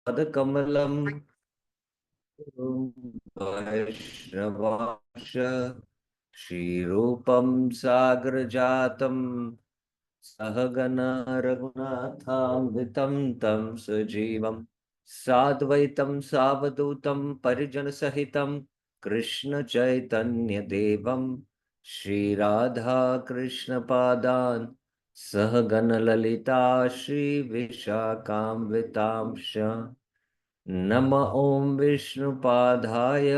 पदकमलं वैष्णवांश श्रीरूपं सागरजातं सहगण रघुनाथान्वितं तं सजीवं साद्वैतं सावधूतं परिजनसहितं कृष्ण चैतन्य देवं श्रीराधा कृष्ण पादान् सहगण ललिता श्री विशाखान्वितांश नम ओं विष्णुपादाय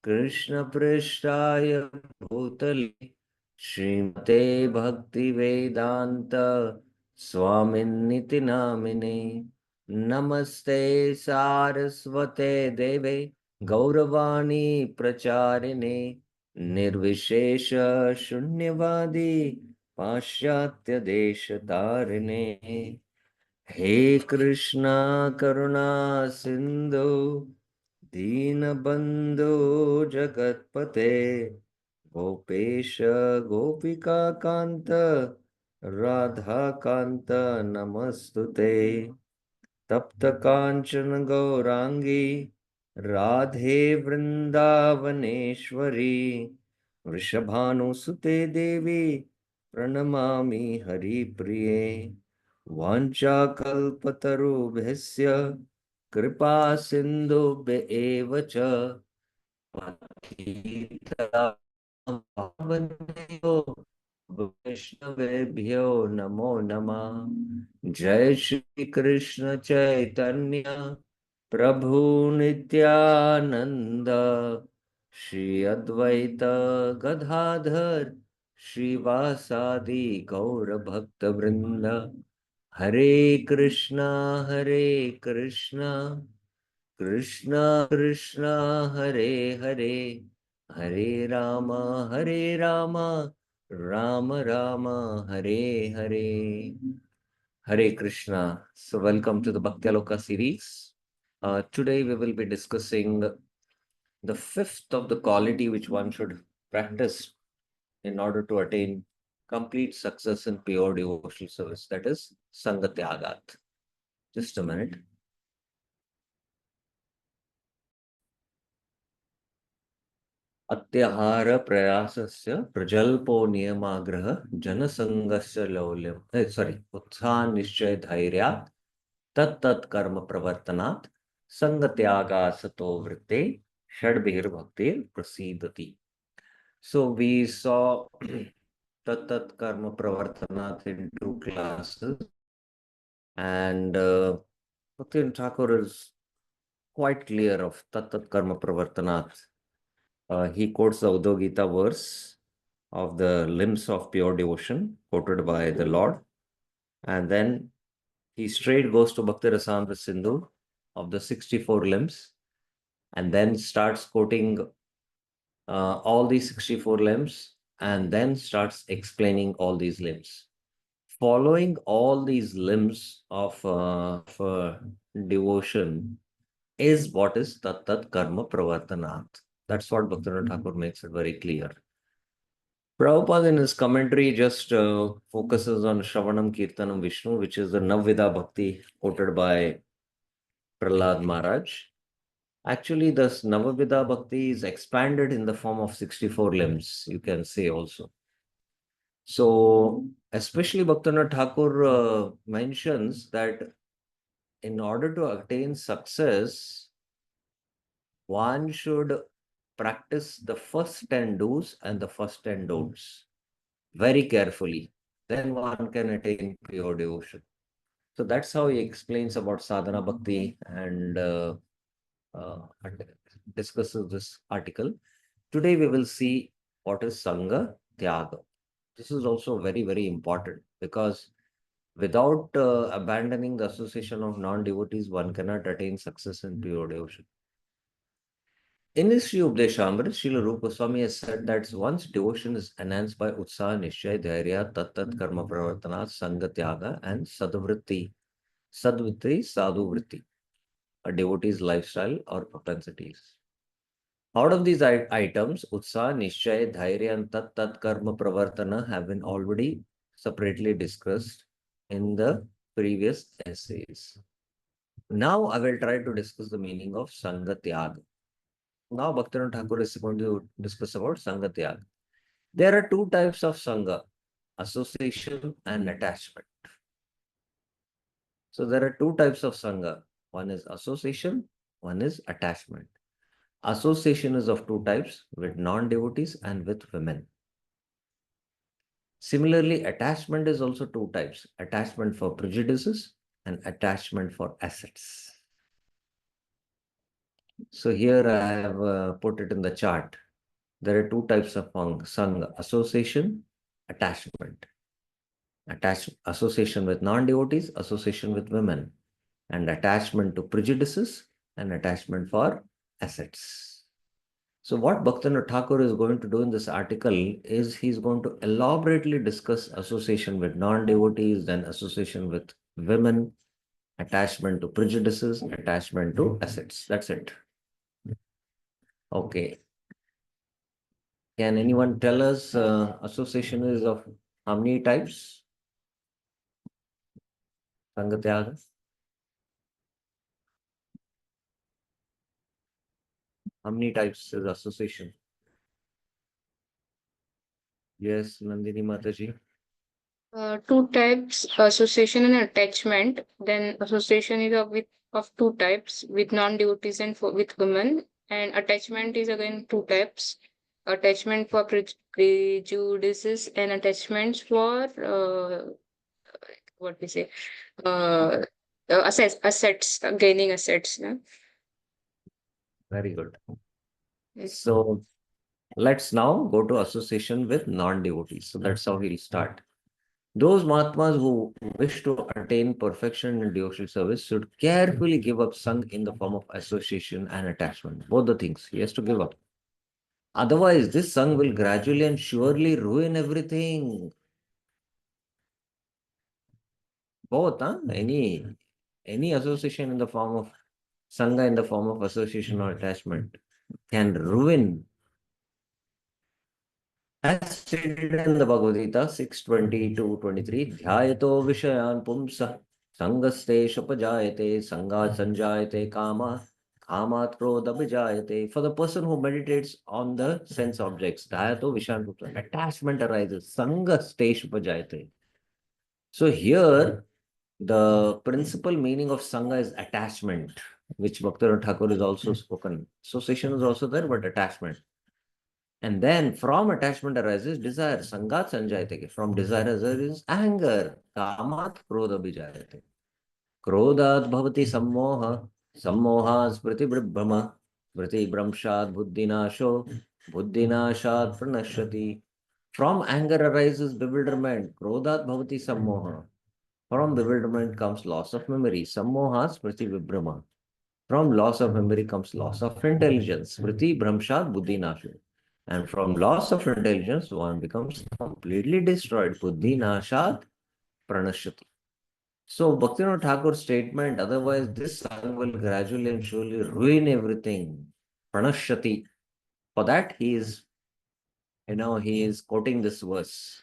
कृष्णपृष्ठाय भूतले श्रीमते भक्तिवेदांत स्वामिन्निति नामिने नमस्ते सारस्वते देवे गौरवाणी प्रचारिणे निर्विशेष शून्यवादी पाश्चात्य देश तारिणे हे कृष्णा करुणा सिंधु दीनबंधु जगतपते गोपेश गोपिका कांत राधा कांत नमस्तुते तप्त कांचन गौरांगी राधे वृंदावनेश्वरी वृषभानुसुते देवी प्रणमामि हरिप्रिये वाञ्छाकल्पतरुभ्यस्य कृपा सिन्धुभ्य एव च पतितानां वैष्णवेभ्यो नमो नमः। जय श्री कृष्ण चैतन्य प्रभु नित्यानंद श्री अद्वैत गदाधर श्रीवासादि गौर भक्त वृंद हरे Krishna Krishna Krishna Hare Hare Hare Ram Ram Ram Hare Hare Hare Krishna. So welcome to the Bhaktyaloka series. Today we will be discussing the fifth of the quality which one should practice in order to attain complete success in pure devotional service. That is Sanga Tyāgāt. Just a minute. अत्याहार प्रयासस्य प्रजल्पो नियमाग्रह जनसंगस्य लौल्यम sorry उत्साह निश्चय धैर्यात् तत्तत् कर्म प्रवर्तनात् संग त्यागा सतो वृत्ते षड्भिर्भक्तिर प्रसीदति. So we saw Tattat Karma Pravartanath in two classes, and Bhakti Thakur is quite clear of Tattat Karma Pravartanath. He quotes the Uddhav Gita verse of the limbs of pure devotion quoted by the Lord, and then he straight goes to Bhakti Rasamrita Sindhu of the 64 limbs, and then starts quoting all these 64 limbs, and then starts explaining all these limbs. Following all these limbs of devotion is what is Tat Tat Karma Pravartanat. That's what Bhaktivinoda Thakur makes it very clear. Prabhupada in his commentary just focuses on Shravanam Kirtanam Vishnu, which is the Navvida Bhakti quoted by Prahlad Maharaj. Actually, this Navavida Bhakti is expanded in the form of 64 limbs, you can say also. So, especially Bhaktivinoda Thakur mentions that in order to attain success, one should practice the first 10 do's and the first 10 don'ts very carefully. Then one can attain pure devotion. So that's how he explains about sadhana bhakti and discusses this article. Today we will see what is Sanga Tyāgāt. This is also very, very important because without abandoning the association of non-devotees, one cannot attain success in pure devotion. In his Sri Updeshamrit, Srila Rupa Goswami has said that once devotion is enhanced by Utsaha, Nishchay, Dhairya, Tat Karma Pravartana, Sanga Tyaga, and Sadvritti, Sadhu Vritti, a devotee's lifestyle or propensities. Out of these items, Utsaha, Nishchay, Dhairya, and Tat Karma Pravartana have been already separately discussed in the previous essays. Now I will try to discuss the meaning of Sanga Tyāgāt. Now Bhaktivinoda Thakur is going to discuss about Sanga Tyāgāt. There are two types of Sanga, association and attachment. So there are two types of Sanga. One is association, one is attachment. Association is of two types, with non-devotees and with women. Similarly, attachment is also two types, attachment for prejudices and attachment for assets. So here I have put it in the chart. There are two types of Sangha, association, attachment. Association with non-devotees, association with women, and attachment to prejudices and attachment for assets. So what Bhaktivinoda Thakur is going to do in this article is he's going to elaborately discuss association with non-devotees, then association with women, attachment to prejudices, attachment to assets. That's it. Okay. Can anyone tell us association is of how many types? Sanga Tyāgāt? How many types is association? Yes, Nandini Mataji. Two types, association and attachment. Then association is of two types, with non-devotees and with women. And attachment is again two types, attachment for prejudices and attachments for what we say, uh, assets, gaining assets. Yeah? Very good. Yes. So let's now go to association with non-devotees. So that's how we'll start. Those Mahatmas who wish to attain perfection in devotional service should carefully give up Sangha in the form of association and attachment. Both the things he has to give up. Otherwise, this Sangha will gradually and surely ruin everything. Both, huh? Any association in the form of Sangha in the form of association or attachment can ruin. As stated in the Bhagavad Gita 6:22-23, Dhyayato Vishayan Pumsa Sangaste Shapajayate Sangat Sanjayate Kama Kamat Krodha Vijayate. For the person who meditates on the sense objects, Dhyayato Vishayan Pumsa, attachment arises. Sangaste Shapajayate. So here, the principal meaning of Sangha is attachment, which Bhaktivinoda Thakur is also spoken. Association is also there, but attachment. And then from attachment arises desire. Sangat sanjayate. From desire arises anger. Kamat krodha bijayate. Krodhat bhavati sammoha. Sammoha smriti brahma. Smriti brahmshad buddhinasho. Buddhinashad pranashrati. From anger arises bewilderment. Krodhat bhavati sammoha. From bewilderment comes loss of memory. Sammoha smriti vibhrama. From loss of memory comes loss of intelligence. Smriti brahmshad buddhinasho. And from loss of intelligence, one becomes completely destroyed. Buddhi nashat pranashyati. So, Bhaktivinoda Thakur's statement, otherwise, this Sangha will gradually and surely ruin everything. Pranashyati. For that, he is quoting this verse.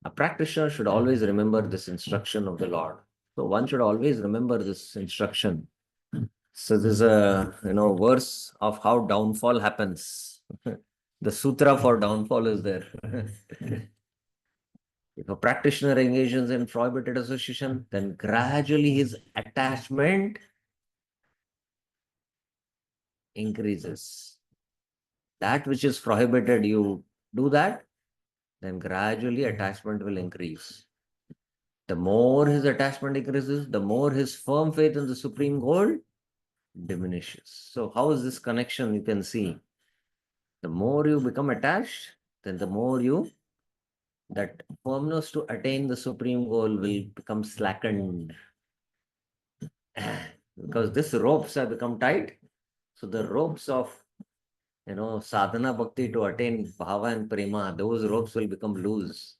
A practitioner should always remember this instruction of the Lord. So, one should always remember this instruction. So, this is a verse of how downfall happens. The sutra for downfall is there. If a practitioner engages in prohibited association, then gradually his attachment increases. That which is prohibited, you do that, then gradually attachment will increase. The more his attachment increases, the more his firm faith in the supreme goal diminishes. So, how is this connection? You can see. The more you become attached, then the more that firmness to attain the supreme goal will become slackened. Because these ropes have become tight. So the ropes of sadhana bhakti to attain bhava and prema, those ropes will become loose.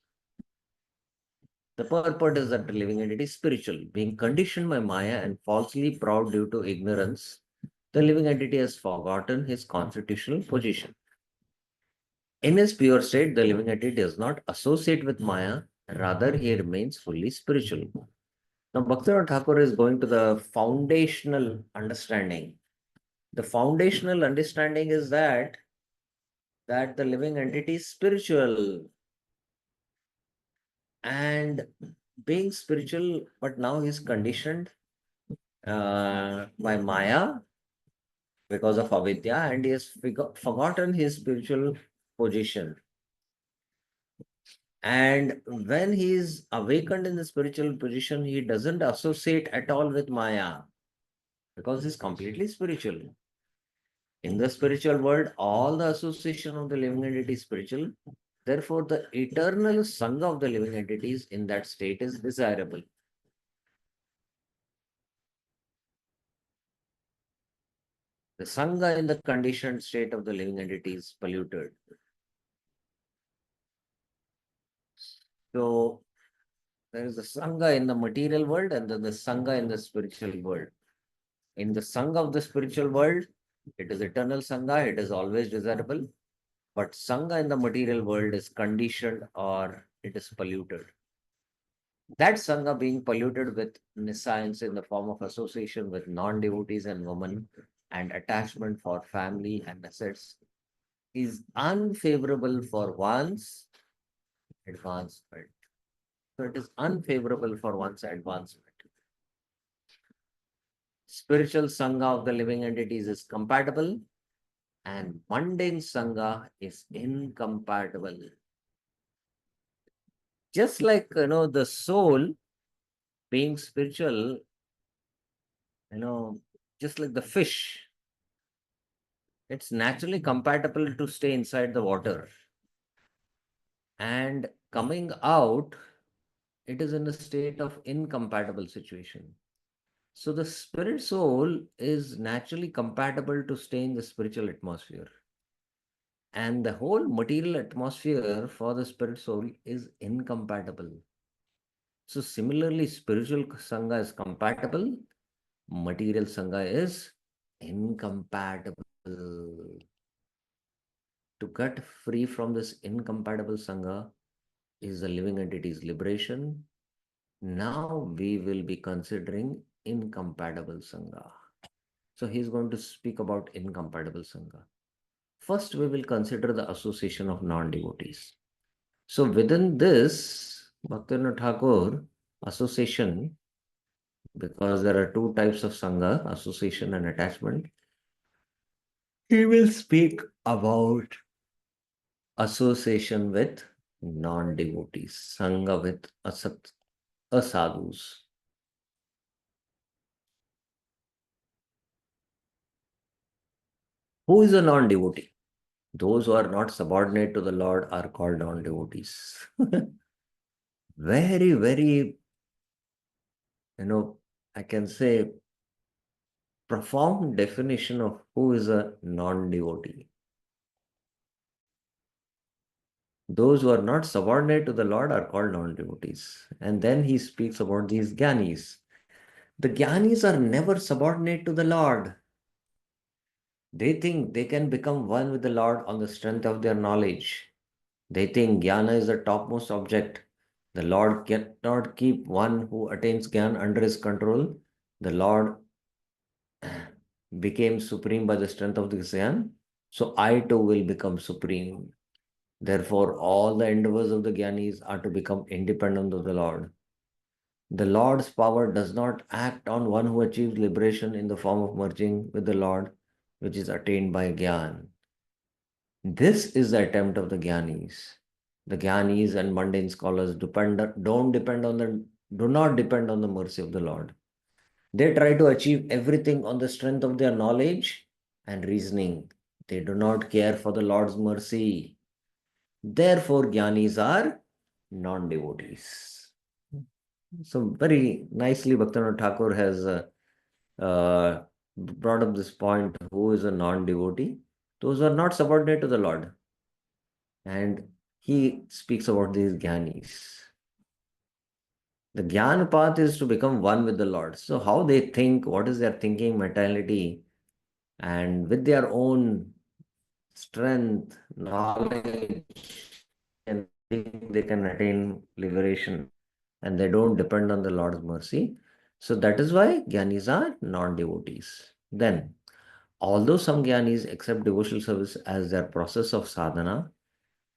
The purport is that the living entity is spiritual. Being conditioned by Maya and falsely proud due to ignorance, the living entity has forgotten his constitutional position. In his pure state, the living entity does not associate with Maya, rather, he remains fully spiritual. Now, Bhaktivinoda Thakur is going to the foundational understanding. The foundational understanding is that the living entity is spiritual, and being spiritual, but now he's conditioned by Maya because of avidya, and he has forgotten his spiritual position. And when he is awakened in the spiritual position, he doesn't associate at all with Maya because he's completely spiritual. In the spiritual world, all the association of the living entity is spiritual. Therefore, the eternal Sangha of the living entities in that state is desirable. The Sangha in the conditioned state of the living entity is polluted. So, there is the Sangha in the material world and then the Sangha in the spiritual world. In the Sangha of the spiritual world, it is eternal Sangha, it is always desirable. But Sangha in the material world is conditioned or it is polluted. That Sangha being polluted with nescience in the form of association with non-devotees and women and attachment for family and assets is unfavorable for one's advancement. So it is unfavorable for one's advancement. Spiritual Sangha of the living entities is compatible and mundane Sangha is incompatible. Just like, the soul being spiritual, just like the fish, it's naturally compatible to stay inside the water. And coming out, it is in a state of incompatible situation. So the spirit soul is naturally compatible to stay in the spiritual atmosphere. And the whole material atmosphere for the spirit soul is incompatible. So similarly, spiritual Sangha is compatible, material Sangha is incompatible. To get free from this incompatible Sangha is the living entity's liberation. Now we will be considering incompatible Sangha. So he is going to speak about incompatible Sangha. First, we will consider the association of non-devotees. So within this, Bhaktivinoda Thakur, association, because there are two types of Sangha, association and attachment, he will speak about association with non-devotees, Sangha with asadhus. Who is a non-devotee? Those who are not subordinate to the Lord are called non-devotees. Very, very, I can say, profound definition of who is a non-devotee. Those who are not subordinate to the Lord are called non-devotees. And then he speaks about these Gyanis. The Gyanis are never subordinate to the Lord. They think they can become one with the Lord on the strength of their knowledge. They think Jnana is the topmost object. The Lord cannot keep one who attains Jnana under his control. The Lord became supreme by the strength of this Jnana. So I too will become supreme. Therefore, all the endeavors of the Jnanis are to become independent of the Lord. The Lord's power does not act on one who achieves liberation in the form of merging with the Lord, which is attained by Jnana. This is the attempt of the Gyanis. The Gyanis and mundane scholars do not depend on the mercy of the Lord. They try to achieve everything on the strength of their knowledge and reasoning. They do not care for the Lord's mercy. Therefore, Gyanis are non-devotees. So very nicely, Bhaktivinoda Thakur has brought up this point: who is a non-devotee? Those who are not subordinate to the Lord. And he speaks about these Gyanis. The Gyan path is to become one with the Lord. So how they think, what is their thinking mentality, and with their own strength, knowledge, and think they can attain liberation, and they don't depend on the Lord's mercy. So that is why Gyanis are non-devotees. Then, although some Gyanis accept devotional service as their process of sadhana,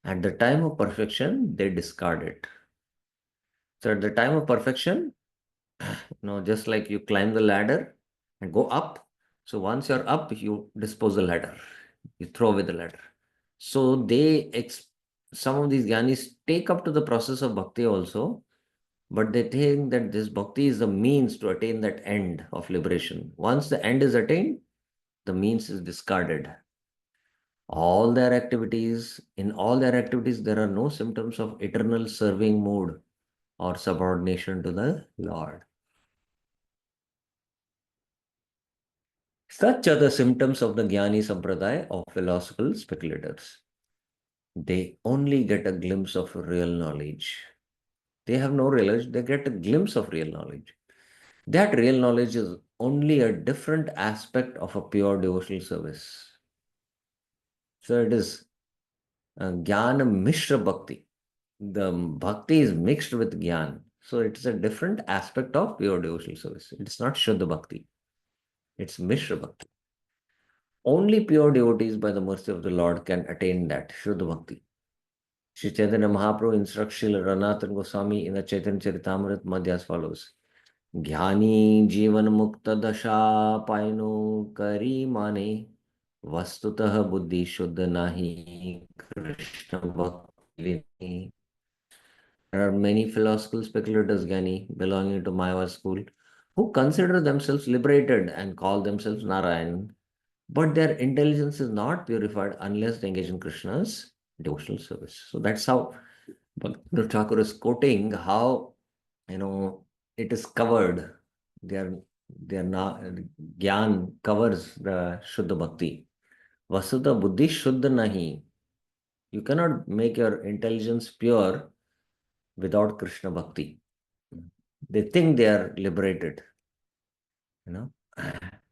at the time of perfection, they discard it. So at the time of perfection, just like you climb the ladder and go up. So once you're up, you dispose the ladder, you throw away the ladder. So some of these Gyanis take up to the process of bhakti also, but they think that this bhakti is the means to attain that end of liberation. Once the end is attained, the means is discarded. In all their activities, there are no symptoms of eternal serving mood or subordination to the Lord. Such are the symptoms of the Jnani Sampradaya of philosophical speculators. They only get a glimpse of real knowledge. They have no real knowledge, they get a glimpse of real knowledge. That real knowledge is only a different aspect of a pure devotional service. So it is Jnana Mishra Bhakti. The bhakti is mixed with Jnana. So it is a different aspect of pure devotional service. It's not Shuddha Bhakti, it's Mishra Bhakti. Only pure devotees by the mercy of the Lord can attain that Shuddha Bhakti. Sri Chaitanya Mahaprabhu instructs Srila Ranathan Goswami in the Chaitanya Charitamrita Madhya as follows. Jnani Jivan Mukta Dasha Paino Kari Mane Vastutah Buddhi Shuddha Nahi Krishna Bhakti. There are many philosophical speculators, Jnani, belonging to Mayavad school, who consider themselves liberated and call themselves Narayan, but their intelligence is not purified unless they engage in Krishna's devotional service. So that's how Bhakti Thakur is quoting how it is covered. Their Gyan covers the Shuddha Bhakti. Vasuddha Buddhi Shuddha Nahi. You cannot make your intelligence pure without Krishna Bhakti. They think they are liberated, you know,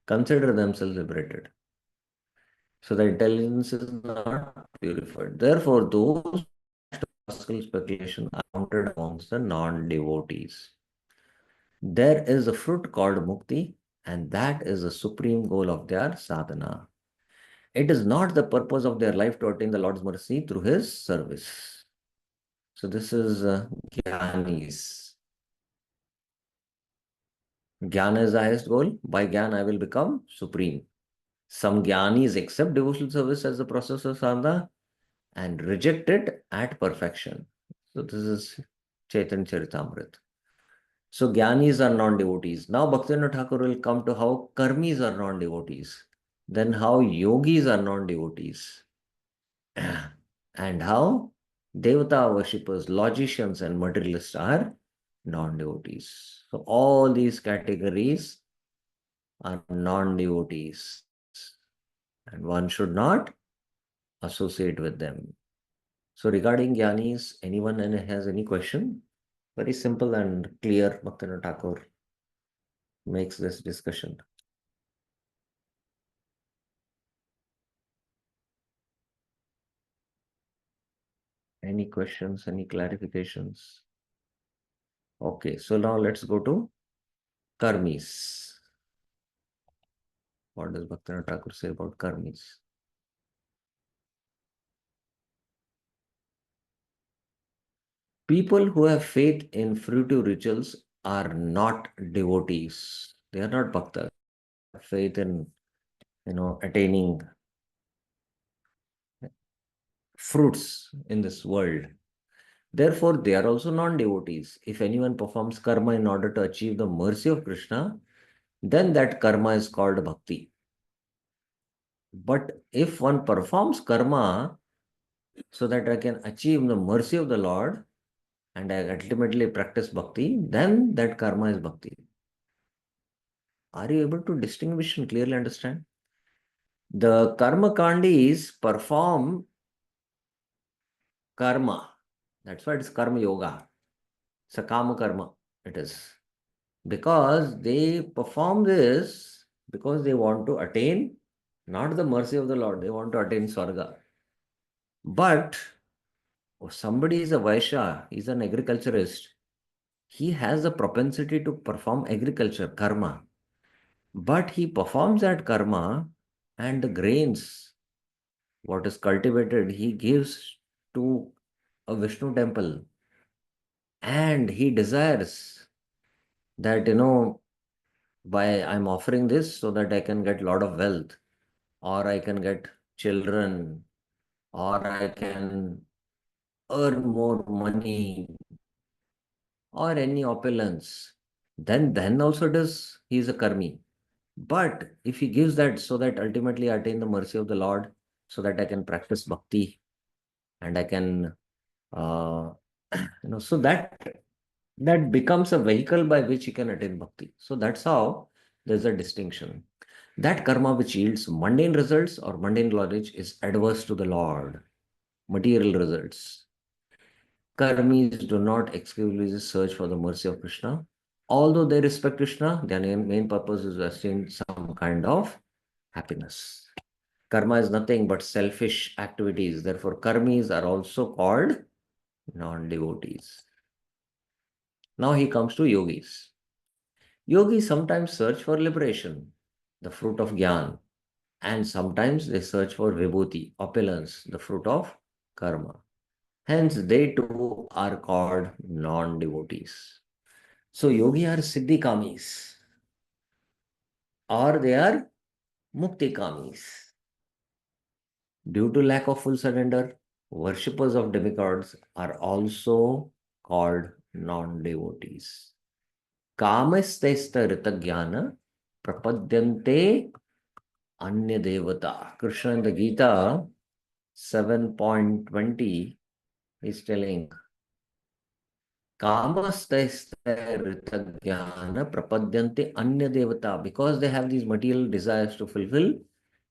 consider themselves liberated. So the intelligence is not purified. Therefore, those philosophical speculation are counted amongst the non-devotees. There is a fruit called mukti, and that is the supreme goal of their sadhana. It is not the purpose of their life to attain the Lord's mercy through His service. So this is Jnanis. Jnana is the highest goal. By Jnana, I will become supreme. Some Jnanis accept devotional service as the process of sadhana and reject it at perfection. So this is Chaitanya Charitamrita. So Jnanis are non-devotees. Now Bhaktivinoda Thakur will come to how karmis are non-devotees, then how yogis are non-devotees, and how devata worshippers, logicians and materialists are non-devotees. So all these categories are non-devotees and one should not associate with them. So regarding Jnanis, anyone has any question? Very simple and clear, Bhaktivinoda Thakur makes this discussion. Any questions, any clarifications? Okay, so now let's go to karmis. What does Bhaktivinoda Thakur say about karmis? People who have faith in fruitive rituals are not devotees. They are not bhaktas. Faith in, attaining fruits in this world. Therefore, they are also non-devotees. If anyone performs karma in order to achieve the mercy of Krishna, then that karma is called bhakti. But if one performs karma so that I can achieve the mercy of the Lord and I ultimately practice bhakti, then that karma is bhakti. Are you able to distinguish and clearly understand? The karma kandis perform karma. That's why it's karma yoga. Sakama karma it is. Because they perform this because they want to attain not the mercy of the Lord, they want to attain Swarga. But if somebody is a Vaishya, he's an agriculturist, he has a propensity to perform agriculture, karma. But he performs that karma, and the grains, what is cultivated, he gives to a Vishnu temple. And he desires that, by I'm offering this so that I can get a lot of wealth, or I can get children, or I can earn more money, or any opulence. Then also does he is a karmi. But if he gives that so that ultimately I attain the mercy of the Lord, so that I can practice bhakti and I can, uh, so that becomes a vehicle by which he can attain bhakti. So that's how there's a distinction. That karma which yields mundane results or mundane knowledge is adverse to the Lord, material results. Karmis do not exclusively search for the mercy of Krishna. Although they respect Krishna, their main purpose is to attain some kind of happiness. Karma is nothing but selfish activities. Therefore, karmis are also called non-devotees. Now he comes to yogis. Yogis sometimes search for liberation, the fruit of jnana, and sometimes they search for vibhuti, opulence, the fruit of karma. Hence, they too are called non-devotees. So, yogi are siddhikamis, or they are muktikamis. Due to lack of full surrender, worshippers of demigods are also called non-devotees. Kamastesta ritagyana prapadyante anya devata. Krishna in the Gita 7.20 is telling Kamastesta ritagyana prapadyante anya devata, because they have these material desires to fulfill.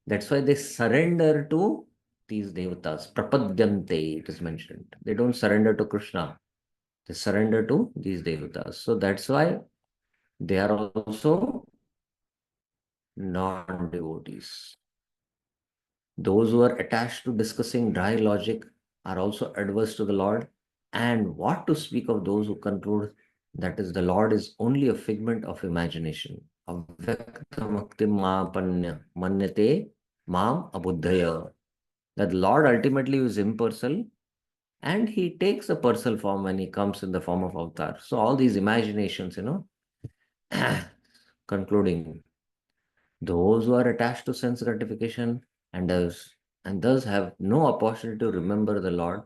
That's why they surrender to these devatas. Prapadyante, it is mentioned. They don't surrender to Krishna. They surrender to these devatas. So that's why they are also non-devotees. Those who are attached to discussing dry logic are also adverse to the Lord. And what to speak of those who conclude that is the Lord is only a figment of imagination. Avyaktamaktimapanya manyate mam abuddhaya. That the Lord ultimately is impersonal, and he takes a personal form when he comes in the form of avatar. So all these imaginations, concluding, those who are attached to sense gratification and thus have no opportunity to remember the Lord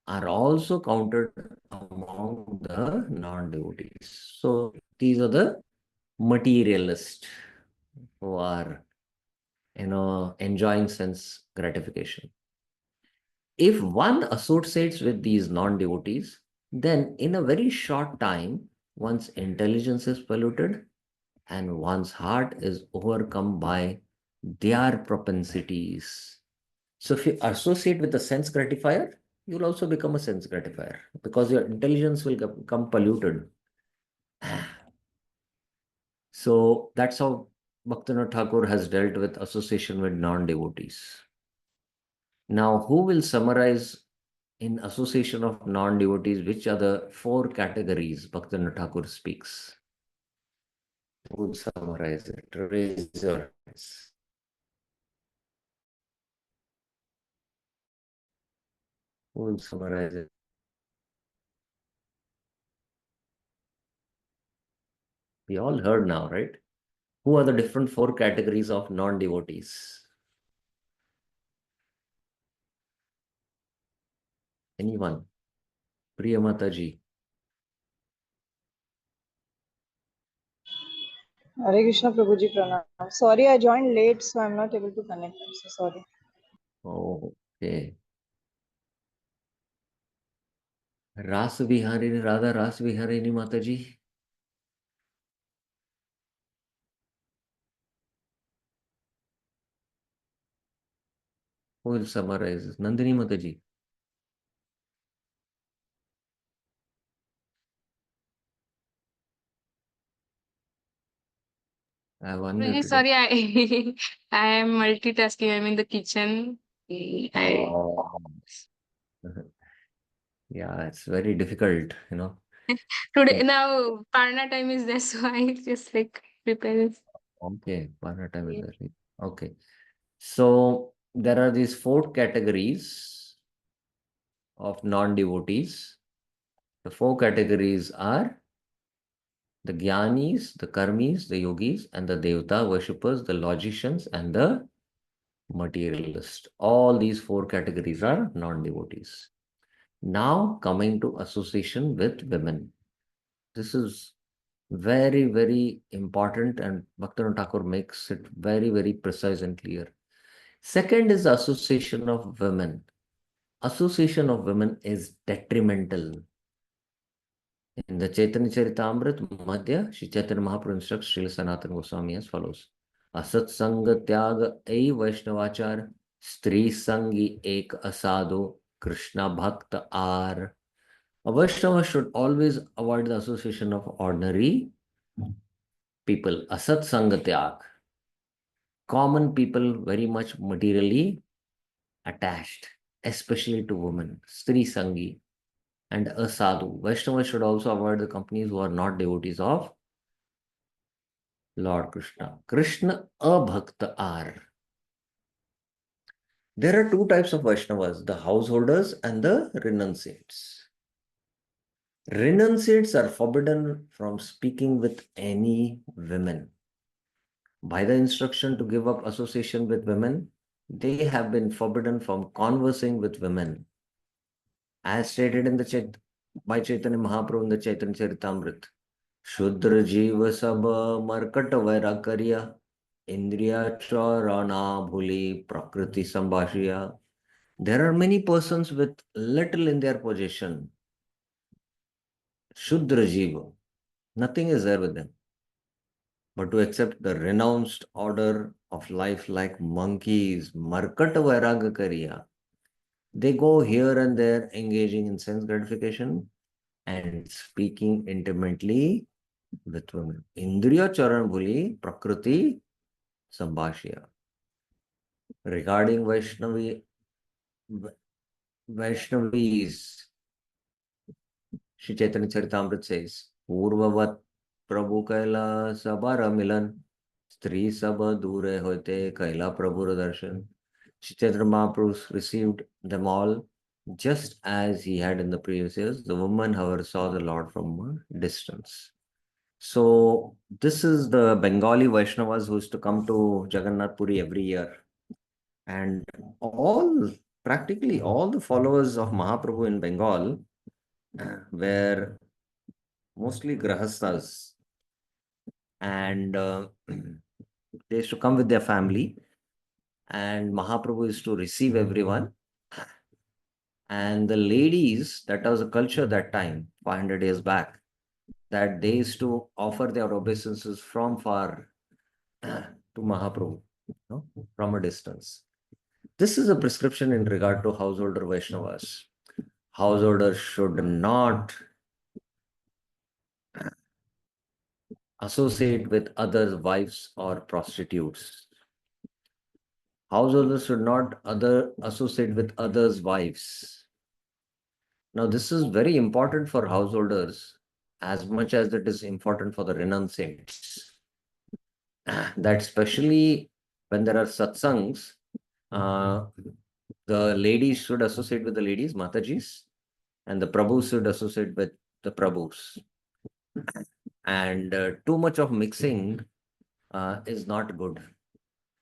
are also counted among the non-devotees. So these are the materialists who are, enjoying sense gratification. If one associates with these non-devotees, then in a very short time, one's intelligence is polluted and one's heart is overcome by their propensities. So if you associate with the sense gratifier, you'll also become a sense gratifier because your intelligence will become polluted. So that's how Bhaktivinoda Thakur has dealt with association with non-devotees. Now, who will summarize in association of non-devotees which are the four categories Bhaktivinoda Thakur speaks? Who will summarize it? Raise your hands. Who will summarize it? We all heard now, right? Who are the different four categories of non-devotees? Anyone? Priya Mataji. Hare Krishna Prabhuji Pranam. Sorry, I joined late, so I'm not able to connect. I'm so sorry. Oh, okay. Ras Viharini, Radha Ras Viharini Mataji. Who will summarize? Nandini Mataji. I have Really unmuted it. sorry, I I am multitasking. I'm in the kitchen. I Oh. Yeah, it's very difficult, Today now Parna time is there, so I just like prepare this. Okay, Parna time is Yeah. early. Okay. So there are these 4 categories of non-devotees. The 4 categories are the Gyanis, the Karmis, the Yogis, and the Devata worshippers, the logicians, and the materialists. All these 4 categories are non-devotees. Now coming to association with women. This is very, very important, and Bhaktivinoda Thakur makes it very, very precise and clear. Second is association of women. Association of women is detrimental. In the Chaitanya Charitamrita Madhya, Shri Chaitanya Mahaprabhu instructs Srila Sanatana Goswami as follows. Asat Sanga Tyaga Ei Vaishnavachar Stri Sangi Ek Asado Krishna Bhakta Ar. A Vaishnava should always avoid the association of ordinary people. Asat Sanga Tyag. Common people very much materially attached, especially to women. Stri Sangi. And a sadhu. Vaishnava should also avoid the companies who are not devotees of Lord Krishna. Krishna abhakta are. There are 2 types of Vaishnavas, the householders and the renunciates. Renunciates are forbidden from speaking with any women. By the instruction to give up association with women, they have been forbidden from conversing with women. As stated in the by Chaitanya Mahaprabhu in the Chaitanya Charitamrita. Shudra Jiva Sabha Markata Vairakarya Indriya Charana Bhuli Prakriti Sambhashya. There are many persons with little in their possession. Shudra Jiva. Nothing is there with them. But to accept the renounced order of life like monkeys, Markata Vairagakarya. They go here and there engaging in sense gratification and speaking intimately with women. Indriya Charan Bhuli Prakriti Sambhashya. Regarding Vaishnavis, Shri Chaitanya Charitamrita says, Purvavat Prabhu Kaila Sabara Milan, Stri Sabha Dure Hote Kaila Prabhu Darshan. Shri Chaitanya Mahaprabhu received them all just as he had in the previous years. The woman, however, saw the Lord from a distance. So, this is the Bengali Vaishnavas who used to come to Jagannath Puri every year. And practically all the followers of Mahaprabhu in Bengal were mostly grahastas, and they used to come with their family, and Mahaprabhu used to receive everyone. And the ladies, that was a culture that time, 500 years back, that they used to offer their obeisances from far to Mahaprabhu, from a distance. This is a prescription in regard to householder Vaishnavas. Householders should not associate with other wives or prostitutes. Householders should not associate with others' wives. Now, this is very important for householders as much as it is important for the renunciates. That especially when there are satsangs, the ladies should associate with the ladies, Matajis, and the Prabhus should associate with the Prabhus. And too much of mixing is not good.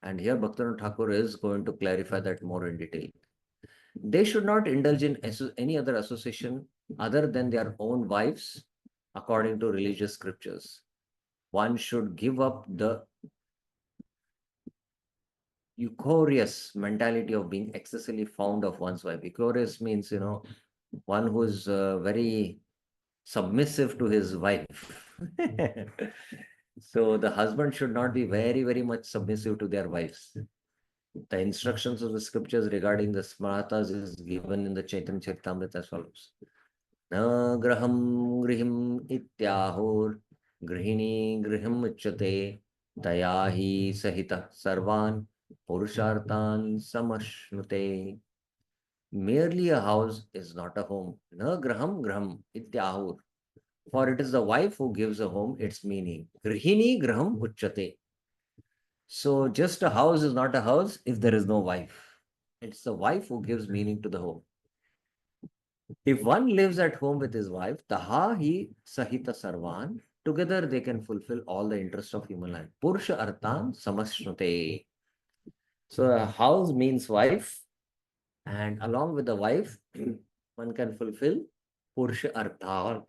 And here Bhaktivinoda Thakur is going to clarify that more in detail. They should not indulge in any other association other than their own wives according to religious scriptures. One should give up the euchorious mentality of being excessively fond of one's wife. Euchorious means, one who is very submissive to his wife. So the husband should not be very, very much submissive to their wives. The instructions of the scriptures regarding the smaratas is given in the Chaitanya Charitamrita as follows. Na graham grihim ityahur grihini grihim uchate tayahi sahita sarvan purushartan samashnute. Merely a house is not a home. Na graham graham ityahur. For it is the wife who gives a home its meaning. Grihini graham uchyate. So just a house is not a house if there is no wife. It's the wife who gives meaning to the home. If one lives at home with his wife, taha hi sahita sarvan, together they can fulfill all the interests of human life. Purusha arthan samashnute. So a house means wife, and along with the wife, one can fulfill Purusha arthan.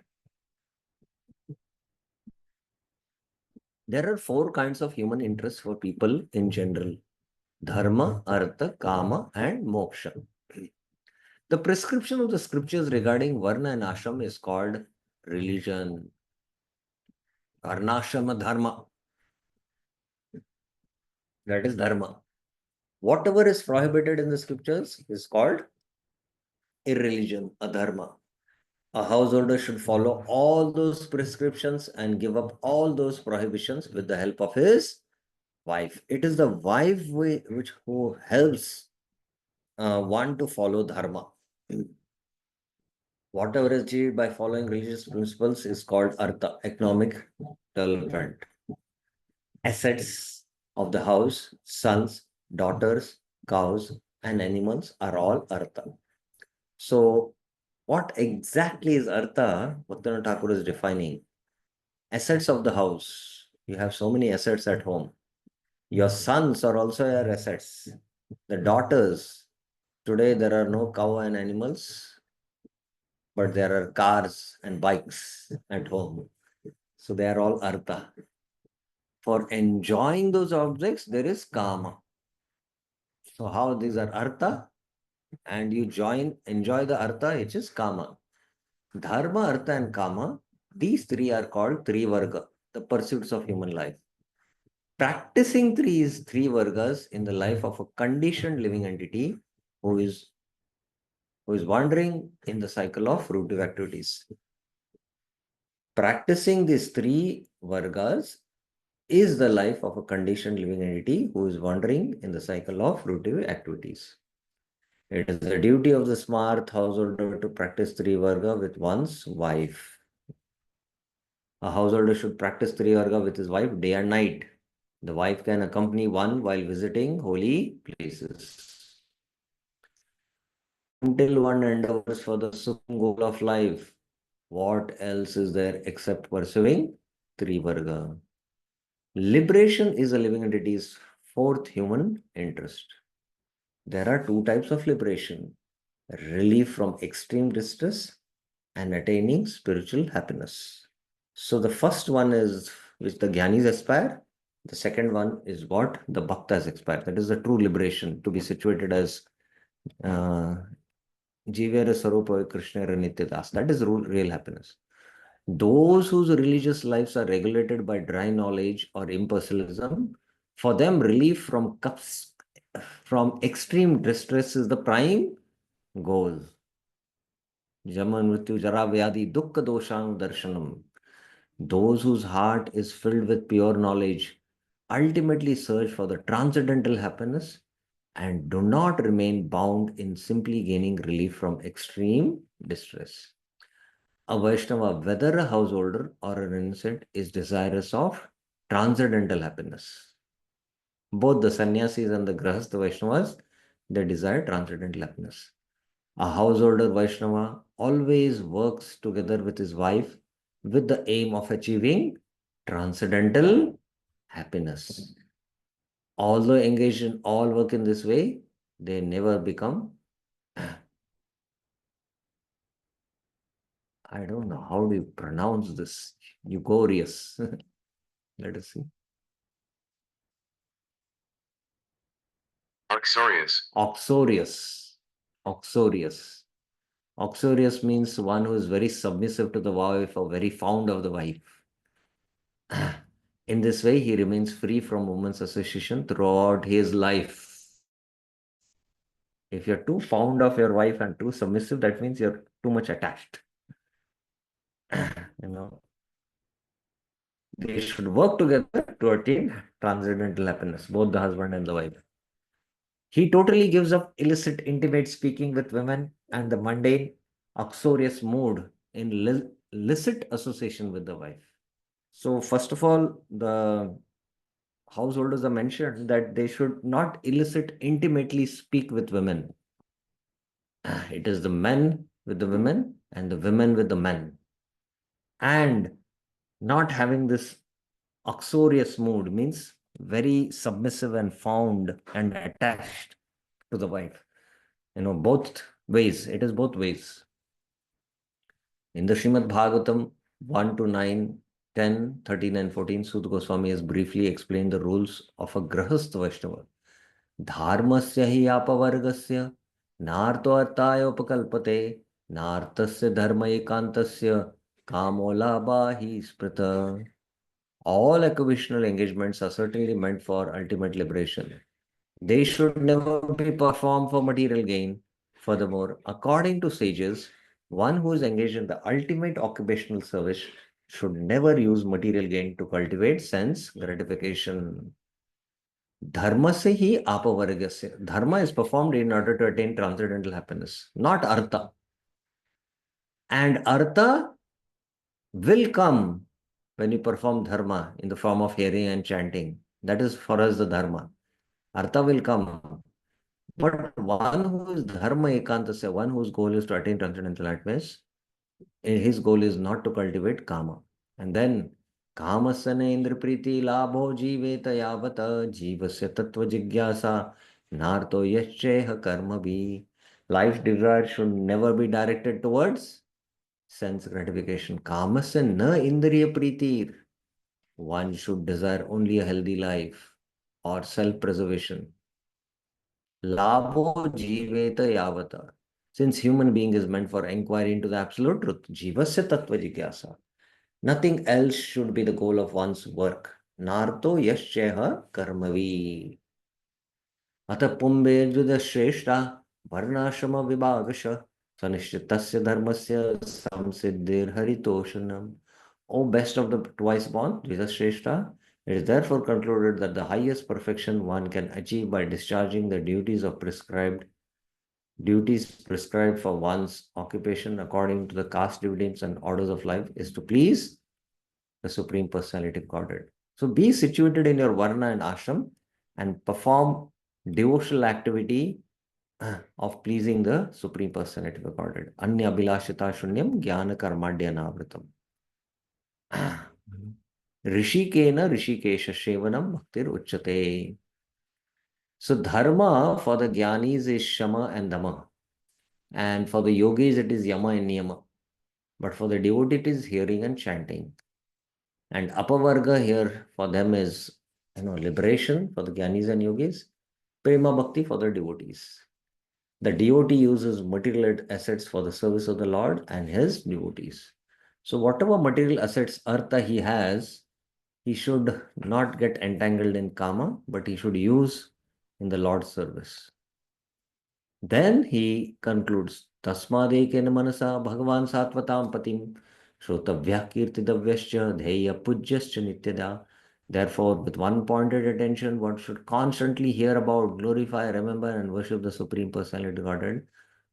There are four kinds of human interests for people in general: dharma, artha, kama, and moksha. The prescription of the scriptures regarding varna and ashram is called religion, varnashrama dharma. That is dharma. Whatever is prohibited in the scriptures is called irreligion, adharma. A householder should follow all those prescriptions and give up all those prohibitions with the help of his wife. It is the wife which who helps one to follow dharma. Whatever is achieved by following religious principles is called artha, economic development. Assets of the house, sons, daughters, cows, and animals are all artha. So, what exactly is artha? Bhaktivinoda Thakur is defining. Assets of the house. You have so many assets at home. Your sons are also your assets. The daughters. Today there are no cow and animals, but there are cars and bikes at home. So they are all artha. For enjoying those objects, there is kama. So how these are artha? And you enjoy the artha, which is kama. Dharma, artha, and kama, these three are called three varga, the pursuits of human life. Practicing three vargas in the life of a conditioned living entity who is wandering in the cycle of fruitive activities. Practicing these three vargas is the life of a conditioned living entity who is wandering in the cycle of fruitive activities. It is the duty of the smart householder to practice three varga with one's wife. A householder should practice three varga with his wife day and night. The wife can accompany one while visiting holy places. Until one endeavors for the supreme goal of life, what else is there except pursuing three varga? Liberation is a living entity's fourth human interest. There are two types of liberation: relief from extreme distress and attaining spiritual happiness. So the first one is which the Gyanis aspire. The second one is what the Bhaktas aspire. That is the true liberation, to be situated as Jivera Sarupa Krishna Nityadas. That is real happiness. Those whose religious lives are regulated by dry knowledge or impersonalism, for them relief from extreme distress is the prime goal. Jama Mrityu Jara Vyadi Dukkha Doshang Darshanam. Those whose heart is filled with pure knowledge ultimately search for the transcendental happiness and do not remain bound in simply gaining relief from extreme distress. A Vaishnava, whether a householder or an innocent, is desirous of transcendental happiness. Both the sannyasis and the grahastha Vaishnavas, they desire transcendental happiness. A householder Vaishnava always works together with his wife with the aim of achieving transcendental happiness. Although engaged in all work in this way, they never become, I don't know, how do you pronounce this? Euphorious. Let us see. Uxorious. Uxorious. Uxorious. Uxorious means one who is very submissive to the wife or very fond of the wife. In this way, he remains free from woman's association throughout his life. If you're too fond of your wife and too submissive, that means you're too much attached. They should work together to attain transcendental happiness, both the husband and the wife. He totally gives up illicit, intimate speaking with women and the mundane, uxorious mood in illicit association with the wife. So first of all, the householders are mentioned that they should not illicit intimately speak with women. It is the men with the women and the women with the men. And not having this uxorious mood means very submissive and fond and attached to the wife. Both ways. It is both ways. In the Srimad Bhagavatam 1 to 9, 10, 13, and 14, Sut Goswami has briefly explained the rules of a Grahastha Vaishnava. Dharmasya hi apavargasya narto artaya upakalpate nartasya dharma ekantasya kamolabha hi sprita. All equivocal engagements are certainly meant for ultimate liberation. They should never be performed for material gain. Furthermore, according to sages, one who is engaged in the ultimate occupational service should never use material gain to cultivate sense gratification. Dharma se hi apavargasya. Dharma is performed in order to attain transcendental happiness, not artha. And artha will come when you perform dharma in the form of hearing and chanting. That is for us the dharma. Artha will come. But one who is dharma ekantasya, one whose goal is to attain transcendental happiness, his goal is not to cultivate kama. And then kamasana indra priti labho jiveta yavata jivasya tattva jigyasa narto yascheha karma bhi. Life's desire should never be directed towards sense gratification. Kamasya na indriya priti. One should desire only a healthy life or self-preservation. Labho jiveta yavata. Since human being is meant for inquiry into the absolute truth, jivasya tattva jigyasa. Nothing else should be the goal of one's work. Narto yascheha karmavi. Ata pumbirjuda shreshta varnashrama vibhagasha sanishchitasya dharmasya samsiddhir haritoshanam. O best of the twice born, Jesus Shrestha, it is therefore concluded that the highest perfection one can achieve by discharging the duties prescribed for one's occupation according to the caste dividends and orders of life is to please the Supreme Personality of Godhead. So be situated in your varna and ashram and perform devotional activity of pleasing the Supreme Personality of Godhead. Anya abhilashita shunyam jnana karmadya navritam. Rishikena rishikesha shevanam bhaktir uchate. So dharma for the jnanis is shama and dama. And for the yogis it is yama and niyama. But for the devotee it is hearing and chanting. And apavarga here for them is liberation for the jnanis and yogis. Prema bhakti for the devotees. The devotee uses material assets for the service of the Lord and his devotees. So whatever material assets artha he has, he should not get entangled in kama, but he should use in the Lord's service. Then he concludes, Tasmadekena manasa bhagavan satvatam patim shrotavyah kirtidavyascha dheya pujyascha nityada. Therefore, with one pointed attention, one should constantly hear about, glorify, remember, and worship the Supreme Personality Godhead,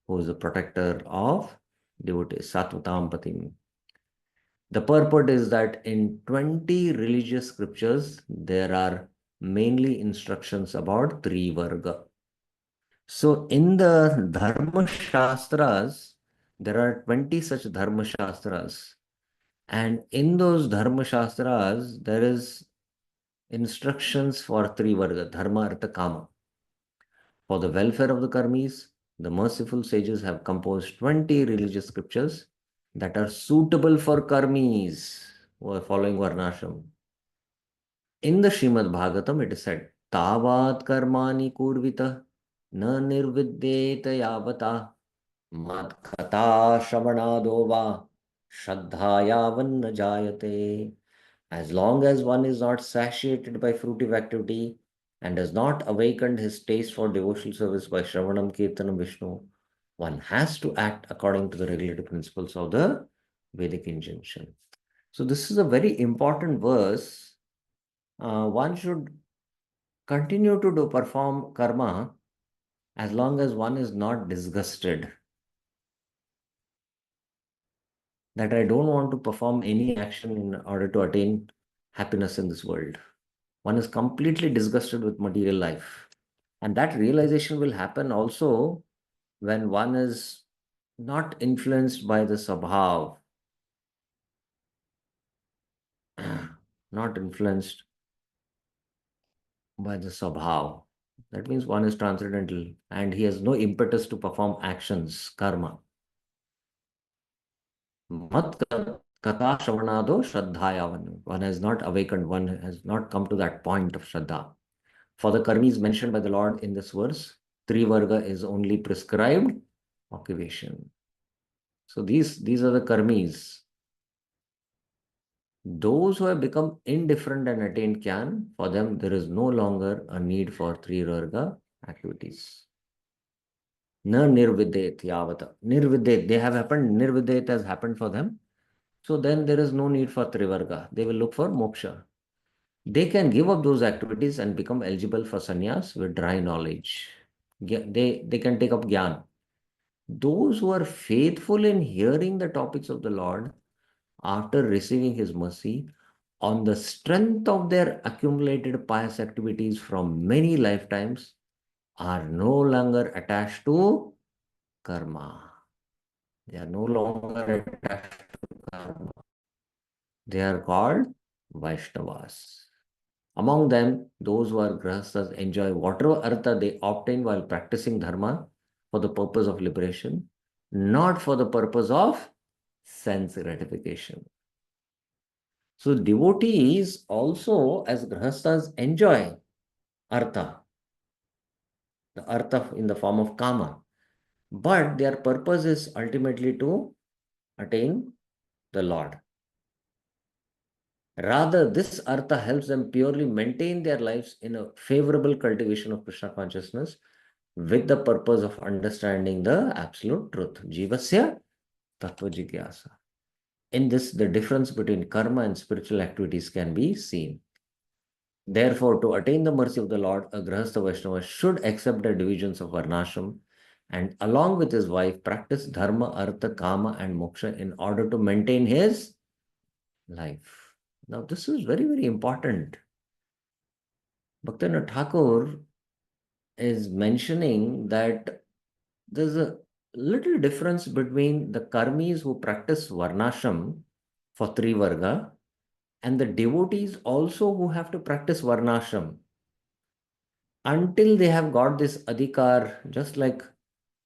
who is the protector of devotees, satvatam patim. The purport is that in 20 religious scriptures, there are mainly instructions about three varga. So in the Dharma Shastras, there are 20 such Dharma Shastras. And in those Dharma Shastras, there is instructions for three varga, Dharma, Artha, Kama. For the welfare of the karmis, the merciful sages have composed 20 religious scriptures that are suitable for karmis who are following Varnashram. In the Srimad Bhagavatam, it is said, Tāvāt karmani kurvita na nirvidyeta yavata mad kata shravanadova shraddhayavan na jayate. As long as one is not satiated by fruitive activity and has not awakened his taste for devotional service by Shravanam, Kirtanam, Vishnu, one has to act according to the regulative principles of the Vedic injunction. So this is a very important verse. One should continue to perform karma as long as one is not disgusted that I don't want to perform any action in order to attain happiness in this world. One is completely disgusted with material life. And that realization will happen also when one is not influenced by the sabhav, not influenced by the sabhav. That means one is transcendental and he has no impetus to perform actions, karma. Mat katha shravanado shraddhayavan. One has not awakened, one has not come to that point of shraddha. For the karmis mentioned by the Lord in this verse, Trivarga is only prescribed occupation. So these are the karmis. Those who have become indifferent and attained Kyan, for them there is no longer a need for Trivarga activities. Na nirvidet yavata. Nirvidet, they have happened, nirvidet has happened for them. So then there is no need for Trivarga. They will look for moksha. They can give up those activities and become eligible for sannyas with dry knowledge. They can take up Gyan. Those who are faithful in hearing the topics of the Lord after receiving His mercy, on the strength of their accumulated pious activities from many lifetimes, are no longer attached to karma. They are no longer attached to karma. They are called Vaishnavas. Among them, those who are grahasthas enjoy whatever artha they obtain while practicing dharma for the purpose of liberation, not for the purpose of sense gratification. So devotees also, as grahasthas, enjoy artha, the artha in the form of kama, but their purpose is ultimately to attain the Lord. Rather, this artha helps them purely maintain their lives in a favorable cultivation of Krishna consciousness with the purpose of understanding the absolute truth. Jivasya tattva jigyasa. In this, the difference between karma and spiritual activities can be seen. Therefore, to attain the mercy of the Lord, a Grahastha Vaishnava should accept the divisions of Varnashram and, along with his wife, practice Dharma, Artha, Kama, and Moksha in order to maintain his life. Now, this is very, very important. Bhaktivinoda Thakur is mentioning that there's a little difference between the karmis who practice Varnashram for Trivarga and the devotees also who have to practice Varnashram. Until they have got this adhikar, just like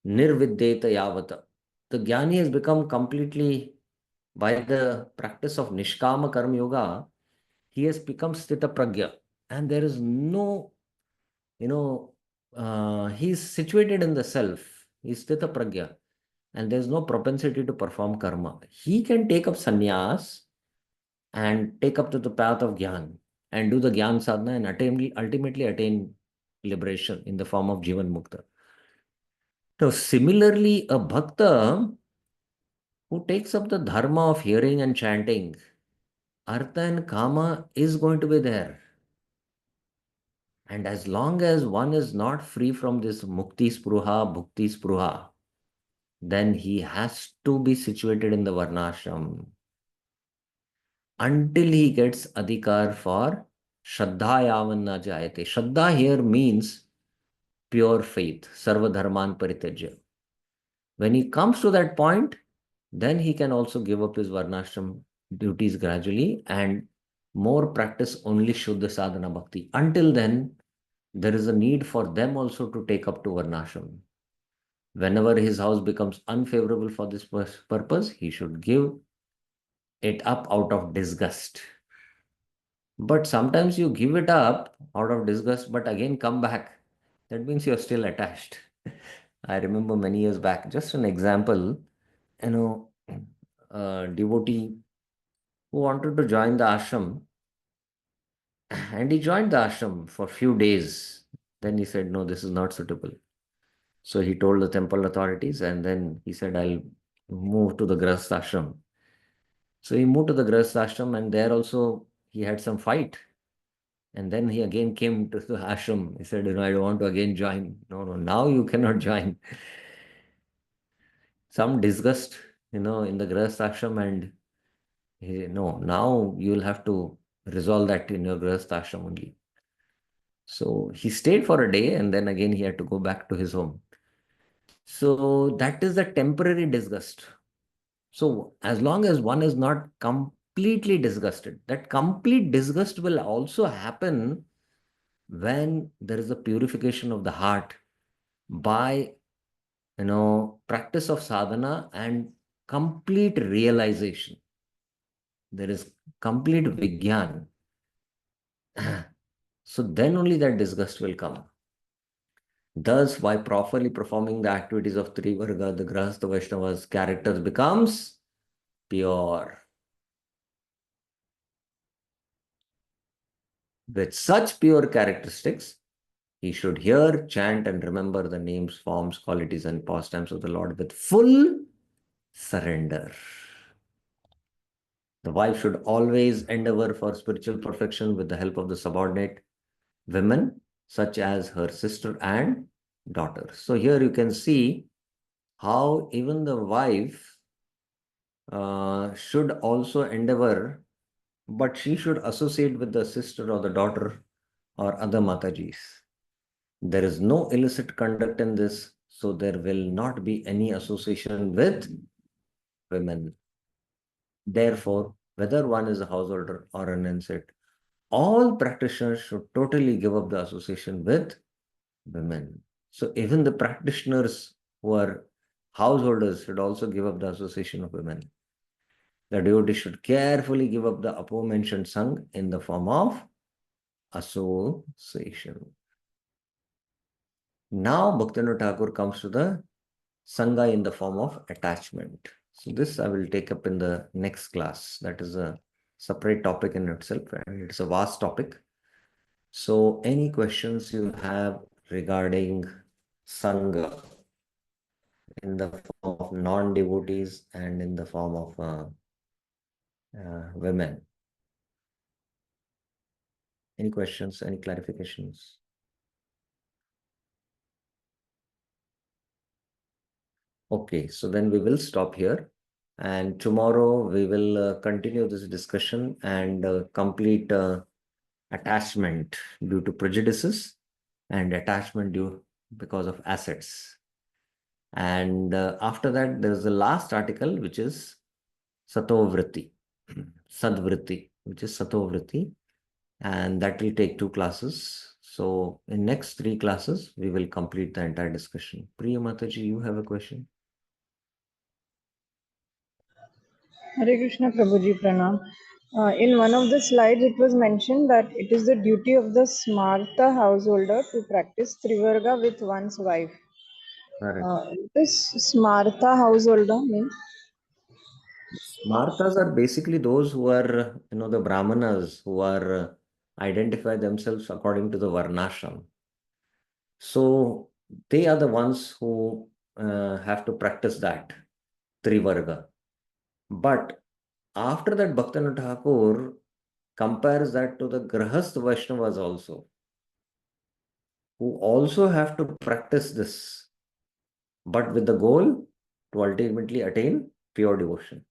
nirvidyeta yavata, the jnani has become completely, by the practice of nishkama karma yoga, he has become sthita pragya, and there is no, he's situated in the self, he's sthita pragya, and there's no propensity to perform karma. He can take up sannyas and take up to the path of Gyan and do the Gyan sadhana and ultimately attain liberation in the form of Jivan Mukta. Now, similarly, a bhakta who takes up the dharma of hearing and chanting, artha and kama is going to be there. And as long as one is not free from this mukti spruha, bhukti spruha, then he has to be situated in the varnashram until he gets adhikar for Shraddha yavan na jayate. Shraddha here means pure faith, sarva dharman parityajya. When he comes to that point, then he can also give up his varnashram duties gradually and more practice only Shuddha sadhana bhakti. Until then, there is a need for them also to take up to varnashram. Whenever his house becomes unfavorable for this purpose, he should give it up out of disgust. But sometimes you give it up out of disgust, but again come back. That means you're still attached. I remember many years back, just an example, a devotee who wanted to join the ashram, and he joined the ashram for a few days. Then he said, no, this is not suitable. So he told the temple authorities, and then he said, I'll move to the Grahastha ashram. So he moved to the Grahastha ashram, and there also he had some fight. And then he again came to the ashram. He said, I don't want to again join. No, now you cannot join. Some disgust in the Grihastha ashram, and no, now you'll have to resolve that in your Grihastha ashram only. So he stayed for a day and then again he had to go back to his home. So that is the temporary disgust. So as long as one is not completely disgusted, that complete disgust will also happen when there is a purification of the heart by practice of sadhana and complete realization. There is complete vigyan. So then only that disgust will come. Thus, by properly performing the activities of Trivarga, the Grahastha Vaishnava's character becomes pure. With such pure characteristics, he should hear, chant, and remember the names, forms, qualities, and pastimes of the Lord with full surrender. The wife should always endeavor for spiritual perfection with the help of the subordinate women, such as her sister and daughter. So here you can see how even the wife should also endeavor, but she should associate with the sister or the daughter or other Matajis. There is no illicit conduct in this, so there will not be any association with women. Therefore, whether one is a householder or an inset, all practitioners should totally give up the association with women. So even the practitioners who are householders should also give up the association of women. The devotee should carefully give up the aforementioned Sangha in the form of association. Now Bhaktivinoda Thakur comes to the Sangha in the form of attachment. So this I will take up in the next class. That is a separate topic in itself, and it's a vast topic. So any questions you have regarding Sangha in the form of non-devotees and in the form of women? Any questions, any clarifications? Okay, so then we will stop here, and tomorrow we will continue this discussion and complete attachment due to prejudices and attachment due because of assets. And after that, there is the last article, which is Satovritti, Sadvritti, which is Satovritti, and that will take 2 classes. So in next 3 classes, we will complete the entire discussion. Priya Mataji, you have a question? Hare Krishna Prabhuji Pranam. In one of the slides, it was mentioned that it is the duty of the Smarta householder to practice Trivarga with one's wife. Correct. This Smarta householder means? Smartas are basically those who are, the Brahmanas who are identify themselves according to the Varnashram. So they are the ones who have to practice that Trivarga. But after that, Bhaktivinoda Thakur compares that to the Grahastha Vaishnavas also, who also have to practice this, but with the goal to ultimately attain pure devotion.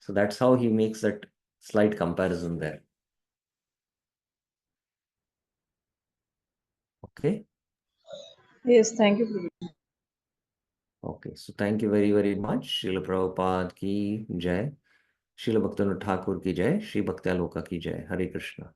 So that's how he makes that slight comparison there. Okay. Yes, thank you, Prabhuji. Okay, so thank you very, very much. Srila Prabhupada ki jai. Srila Bhaktivinoda Thakur ki jai. Shri Bhaktyaloka ki jai. Hare Krishna.